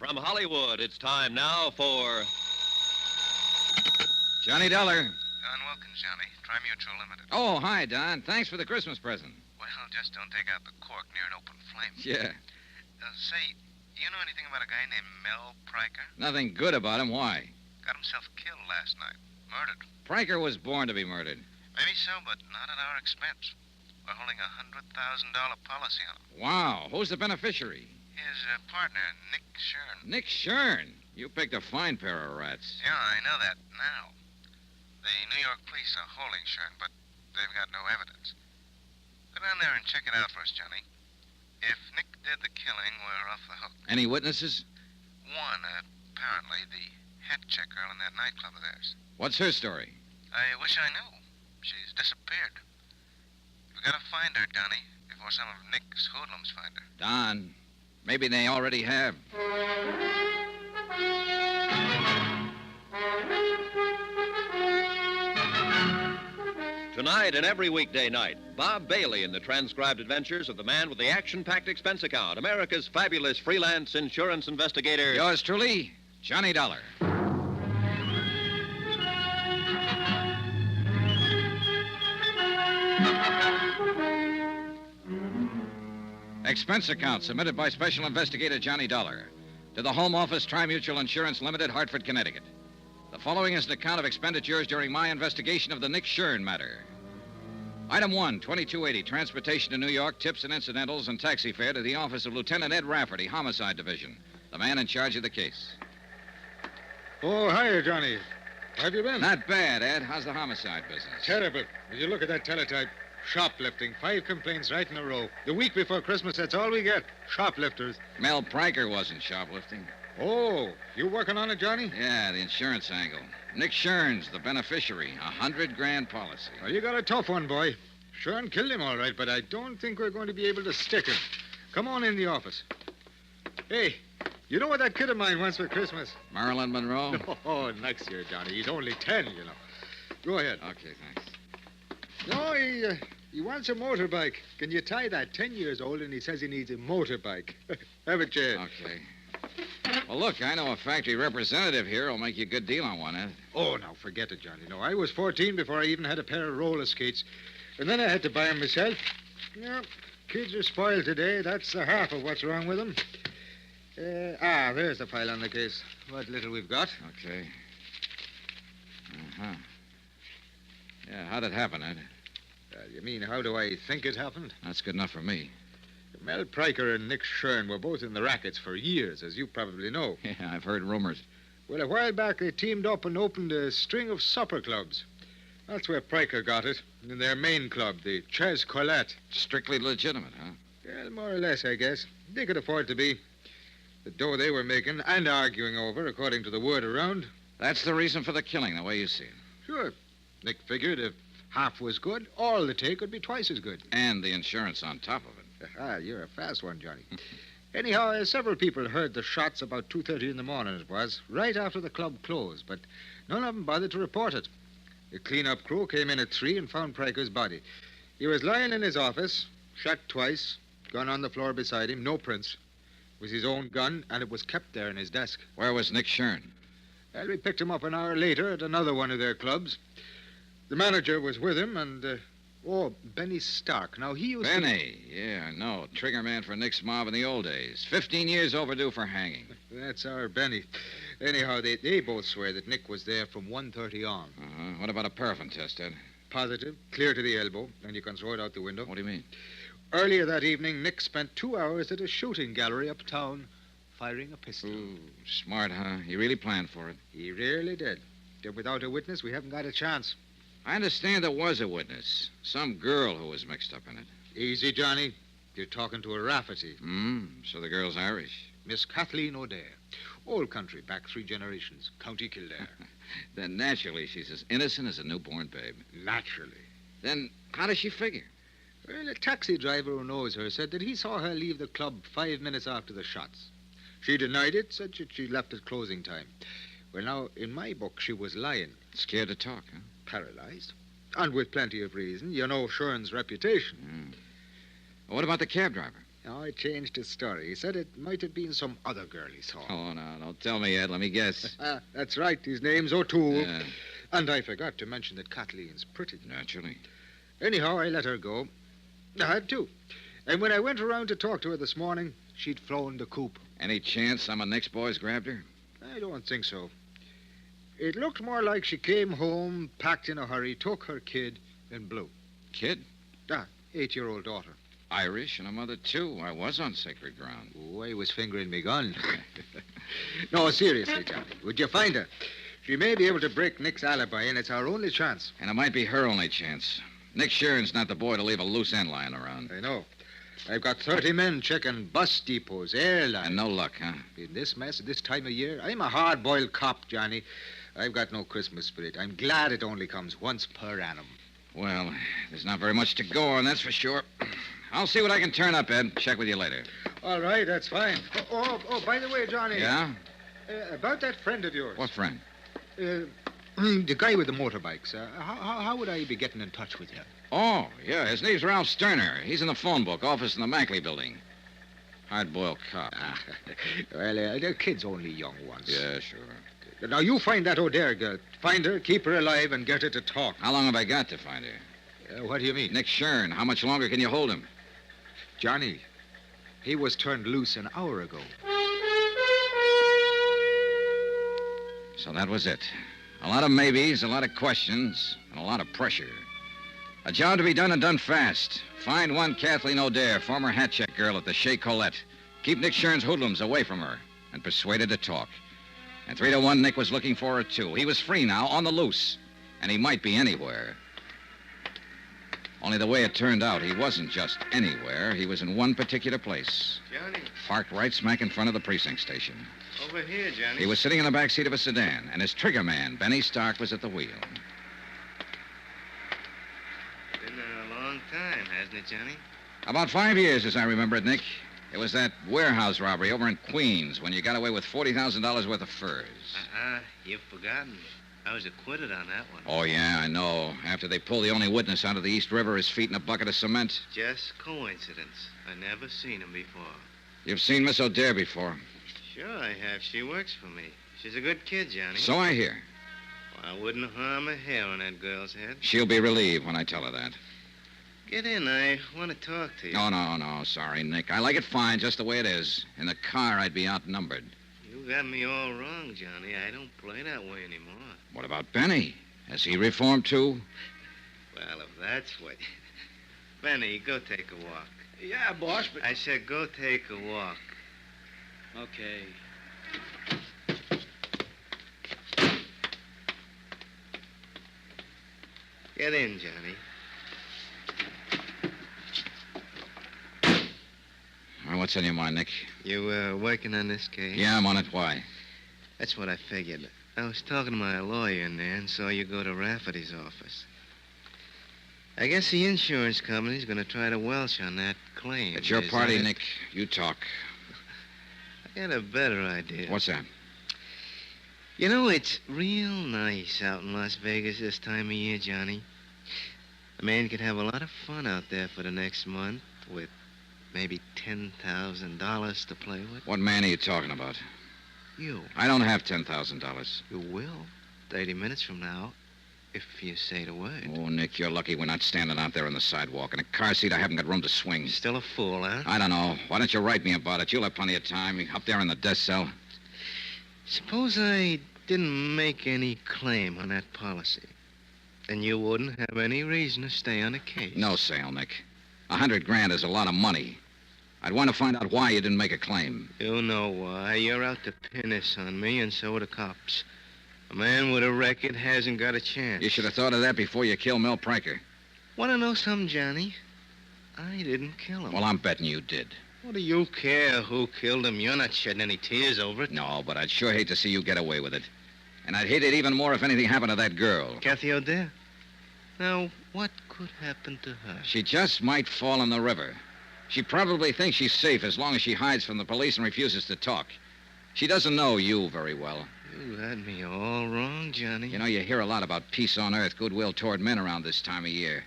From Hollywood, it's time now for... Johnny Dollar. Don Wilkins, Johnny. Tri-Mutual Limited. Oh, hi, Don. Thanks for the Christmas present. Well, just don't take out the cork near an open flame. Yeah. Say, do you know anything about a guy named Mel Pryker? Nothing good about him. Why? Got himself killed last night. Murdered. Pryker was born to be murdered. Maybe so, but not at our expense. We're holding a $100,000 policy on him. Wow. Who's the beneficiary? His partner, Nick Shurn. Nick Shurn. You picked a fine pair of rats. Yeah, I know that now. The New York police are holding Shurn, but they've got no evidence. Go down there and check it out for us, Johnny. If Nick did the killing, we're off the hook. Any witnesses? One, apparently, the hat check girl in that nightclub of theirs. What's her story? I wish I knew. She's disappeared. We've got to find her, Johnny, before some of Nick's hoodlums find her. Don, maybe they already have. Tonight and every weekday night, Bob Bailey in the transcribed adventures of the man with the action-packed expense account, America's fabulous freelance insurance investigator. Yours truly, Johnny Dollar. Expense account submitted by Special Investigator Johnny Dollar to the Home Office, Tri-Mutual Insurance Limited, Hartford, Connecticut. The following is an account of expenditures during my investigation of the Nick Shurn matter. Item 1, 2280, transportation to New York, tips and incidentals, and taxi fare to the office of Lieutenant Ed Rafferty, Homicide Division, the man in charge of the case. Oh, hiya, Johnny. How have you been? Not bad, Ed. How's the homicide business? Terrible. Will you look at that teletype? Shoplifting. 5 complaints right in a row. The week before Christmas, that's all we get. Shoplifters. Mel Pryker wasn't shoplifting. Oh, you working on it, Johnny? Yeah, the insurance angle. Nick Shurn's the beneficiary. $100,000 policy. Well, you got a tough one, boy. Shurn killed him all right, but I don't think we're going to be able to stick him. Come on in the office. Hey, you know what that kid of mine wants for Christmas? Marilyn Monroe? Oh, next year, Johnny. He's only 10, you know. Go ahead. Okay, thanks. No, he wants a motorbike. Can you tie that? 10 years old, and he says he needs a motorbike. Have a chair. Okay. Well, look, I know a factory representative here will make you a good deal on one, Ed. Oh, now, forget it, Johnny. No, I was 14 before I even had a pair of roller skates. And then I had to buy them myself. No, kids are spoiled today. That's the half of what's wrong with them. There's the file on the case. What little we've got. Okay. Uh-huh. Yeah, how'd it happen, Ed? You mean, how do I think it happened? That's good enough for me. Mel Pryker and Nick Shurn were both in the rackets for years, as you probably know. Yeah, I've heard rumors. Well, a while back, they teamed up and opened a string of supper clubs. That's where Pryker got it, in their main club, the Ches Colette. Strictly legitimate, huh? Well, more or less, I guess. They could afford to be. The dough they were making and arguing over, according to the word around. That's the reason for the killing, the way you see it. Sure. Nick figured if half was good, all the take would be twice as good. And the insurance on top of it. You're a fast one, Johnny. Anyhow, several people heard the shots about 2:30 in the morning, it was, right after the club closed, but none of them bothered to report it. The clean-up crew came in at 3 and found Pryker's body. He was lying in his office, shot twice, gun on the floor beside him, no prints. It was his own gun, and it was kept there in his desk. Where was Nick Shurn? Well, we picked him up an hour later at another one of their clubs. The manager was with him, and, Benny Stark. Now, he used Benny, yeah, I know. Trigger man for Nick's mob in the old days. 15 years overdue for hanging. That's our Benny. Anyhow, they both swear that Nick was there from 1:30 on. Uh-huh. What about a paraffin test, Ed? Positive, clear to the elbow, and you can throw it out the window. What do you mean? Earlier that evening, Nick spent 2 hours at a shooting gallery uptown firing a pistol. Ooh, smart, huh? He really planned for it. He really did. If without a witness, we haven't got a chance. I understand there was a witness. Some girl who was mixed up in it. Easy, Johnny. You're talking to a Rafferty. So the girl's Irish. Miss Kathleen O'Dare. Old country, back 3 generations. County Kildare. Then naturally she's as innocent as a newborn babe. Naturally. Then how does she figure? Well, a taxi driver who knows her said that he saw her leave the club 5 minutes after the shots. She denied it, said that she left at closing time. Well, now, in my book, she was lying. Scared to talk, huh? Paralyzed. And with plenty of reason. You know Shurn's reputation. What about the cab driver? No, I changed his story. He said it might have been some other girl he saw. Oh, no, don't tell me yet. Let me guess. That's right. His name's O'Toole. Yeah, And I forgot to mention that Kathleen's pretty. naturally. Anyhow, I let her go. I had to. And when I went around to talk to her this morning, she'd flown the coop. Any chance some of Nick's boys grabbed her? I don't think so. It looked more like she came home, packed in a hurry, took her kid, and blew. Kid? 8-year-old daughter. Irish and a mother, too. I was on sacred ground. Oh, I was fingering me gun. No, seriously, Johnny. Would you find her? She may be able to break Nick's alibi, and it's our only chance. And it might be her only chance. Nick Shurn's not the boy to leave a loose end lying around. I know. I've got 30 men checking bus depots, airlines. And no luck, huh? In this mess at this time of year, I'm a hard-boiled cop, Johnny. I've got no Christmas spirit. I'm glad it only comes once per annum. Well, there's not very much to go on, that's for sure. I'll see what I can turn up, Ed. Check with you later. All right, that's fine. Oh, by the way, Johnny. Yeah? About that friend of yours. What friend? The guy with the motorbikes. How would I be getting in touch with you? Oh, yeah, his name's Ralph Sterner. He's in the phone book, office in the Mackley building. Hard-boiled cop. Well, the kid's only young ones. Yeah, sure. Now, you find that O'Dare girl. Find her, keep her alive, and get her to talk. How long have I got to find her? What do you mean? Nick Shurn. How much longer can you hold him? Johnny, he was turned loose an hour ago. So that was it. A lot of maybes, a lot of questions, and a lot of pressure. A job to be done and done fast. Find one Kathleen O'Dare, former hat check girl at the Chez Colette. Keep Nick Shurn's hoodlums away from her, and persuade her to talk. And 3 to 1, Nick was looking for her, too. He was free now, on the loose. And he might be anywhere. Only the way it turned out, he wasn't just anywhere. He was in one particular place. Johnny, Parked right smack in front of the precinct station. over here, Johnny. He was sitting in the back seat of a sedan, and his trigger man, Benny Stark, was at the wheel. Been there a long time, hasn't it, Johnny? About 5 years, as I remember it, Nick. It was that warehouse robbery over in Queens when you got away with $40,000 worth of furs. You've forgotten. I was acquitted on that one. Oh, yeah, I know. After they pulled the only witness out of the East River, his feet in a bucket of cement. Just coincidence. I never seen him before. You've seen Miss O'Dare before. Sure I have. She works for me. She's a good kid, Johnny. So I hear. Well, I wouldn't harm a hair on that girl's head. She'll be relieved when I tell her that. Get in. I want to talk to you. No. Sorry, Nick. I like it fine just the way it is. In the car, I'd be outnumbered. You got me all wrong, Johnny. I don't play that way anymore. What about Benny? Has he reformed, too? Well, if that's what... Benny, go take a walk. Yeah, boss, but... I said go take a walk. Okay. Get in, Johnny. What's on your mind, Nick? You working on this case? Yeah, I'm on it. Why? That's what I figured. I was talking to my lawyer in there and saw you go to Rafferty's office. I guess the insurance company's going to try to welch on that claim. It's your Is party, that it? Nick. You talk. I got a better idea. What's that? You know, it's real nice out in Las Vegas this time of year, Johnny. A man could have a lot of fun out there for the next month with maybe $10,000 to play with. What man are you talking about? You. I don't have $10,000. You will. 30 minutes from now, if you say the word. Oh, Nick, you're lucky we're not standing out there on the sidewalk. In a car seat, I haven't got room to swing. You're still a fool, huh? I don't know. Why don't you write me about it? You'll have plenty of time. Up there in the death cell. Suppose I didn't make any claim on that policy. Then you wouldn't have any reason to stay on the case. No sale, Nick. $100,000 is a lot of money. I'd want to find out why you didn't make a claim. You know why. You're out to pin this on me, and so are the cops. A man with a record hasn't got a chance. You should have thought of that before you killed Mel Pranker. Want to know something, Johnny? I didn't kill him. Well, I'm betting you did. What do you care who killed him? You're not shedding any tears over it. No, but I'd sure hate to see you get away with it. And I'd hate it even more if anything happened to that girl. Kathy O'Dare? Now, what could happen to her? She just might fall in the river. She probably thinks she's safe as long as she hides from the police and refuses to talk. She doesn't know you very well. You had me all wrong, Johnny. You know, you hear a lot about peace on earth, goodwill toward men around this time of year.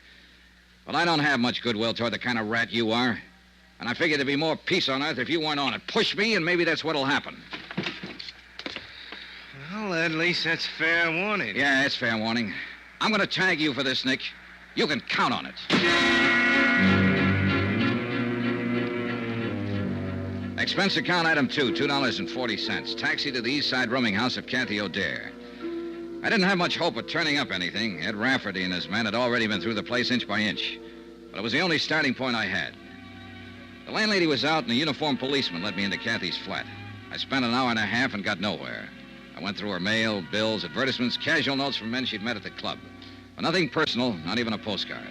Well, I don't have much goodwill toward the kind of rat you are. And I figured there'd be more peace on Earth if you weren't on it. Push me, and maybe that's what'll happen. Well, at least that's fair warning. Yeah, it's fair warning. I'm going to tag you for this, Nick. You can count on it. Expense account item 2, $2.40. Taxi to the East Side rooming house of Kathy O'Dare. I didn't have much hope of turning up anything. Ed Rafferty and his men had already been through the place inch by inch. But it was the only starting point I had. The landlady was out, and a uniformed policeman led me into Kathy's flat. I spent an hour and a half and got nowhere. I went through her mail, bills, advertisements, casual notes from men she'd met at the club. But nothing personal, not even a postcard.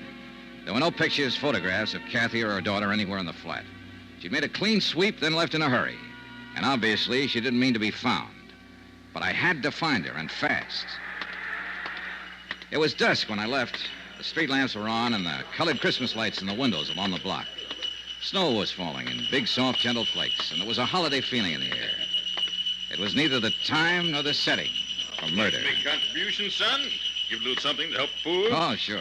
There were no pictures, photographs of Kathy or her daughter anywhere in the flat. She'd made a clean sweep, then left in a hurry. And obviously, she didn't mean to be found. But I had to find her, and fast. It was dusk when I left. The street lamps were on, and the colored Christmas lights in the windows along the block. Snow was falling in big, soft, gentle flakes, and there was a holiday feeling in the air. It was neither the time nor the setting for murder. Big contribution, son? Give a little something to help poor? Oh, sure.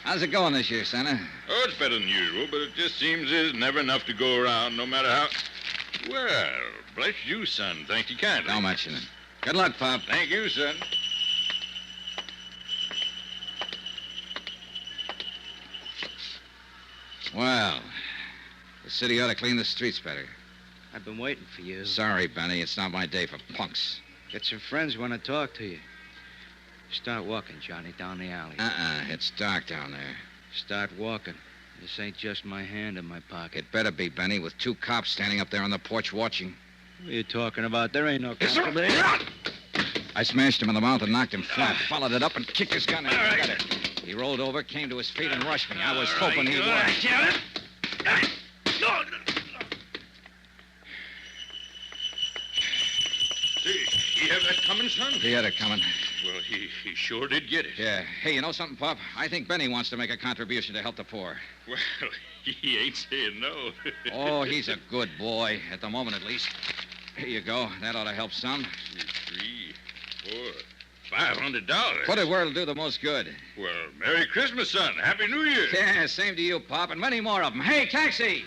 How's it going this year, Santa? Oh, it's better than usual, but it just seems there's never enough to go around, no matter how... Well, bless you, son. Thank you kindly. Don't mention it. Good luck, Pop. Thank you, son. Well, the city ought to clean the streets better. I've been waiting for you. Sorry, Benny. It's not my day for punks. Got some friends who want to talk to you. Start walking, Johnny, down the alley. It's dark down there. Start walking. This ain't just my hand in my pocket. It better be, Benny, with 2 cops standing up there on the porch watching. What are you talking about? There ain't no cops. I smashed him in the mouth and knocked him flat, followed it up and kicked his gun in. All right. Got it. He rolled over, came to his feet, and rushed me. I was All hoping right, he good. would. See, he have that coming, son? He had it coming. Well, he sure did get it. Yeah. Hey, you know something, Pop? I think Benny wants to make a contribution to help the poor. Well, he ain't saying no. Oh, he's a good boy, at the moment at least. Here you go. That ought to help some. 2, 3, 4, $500. Put it where it'll do the most good. Well, Merry Christmas, son. Happy New Year. Yeah, same to you, Pop, and many more of them. Hey, taxi!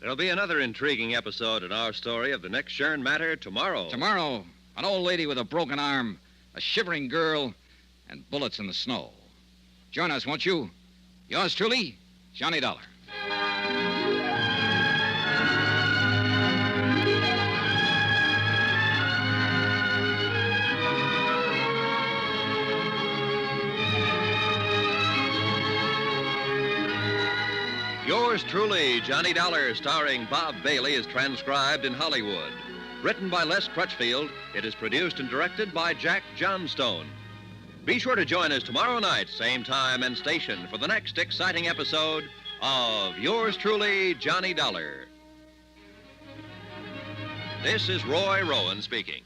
There'll be another intriguing episode in our story of the next Shurn matter tomorrow. Tomorrow, an old lady with a broken arm, a shivering girl, and bullets in the snow. Join us, won't you? Yours truly, Johnny Dollar. Yours truly, Johnny Dollar, starring Bob Bailey, is transcribed in Hollywood. Written by Les Crutchfield, it is produced and directed by Jack Johnstone. Be sure to join us tomorrow night, same time and station, for the next exciting episode of Yours truly, Johnny Dollar. This is Roy Rowan speaking.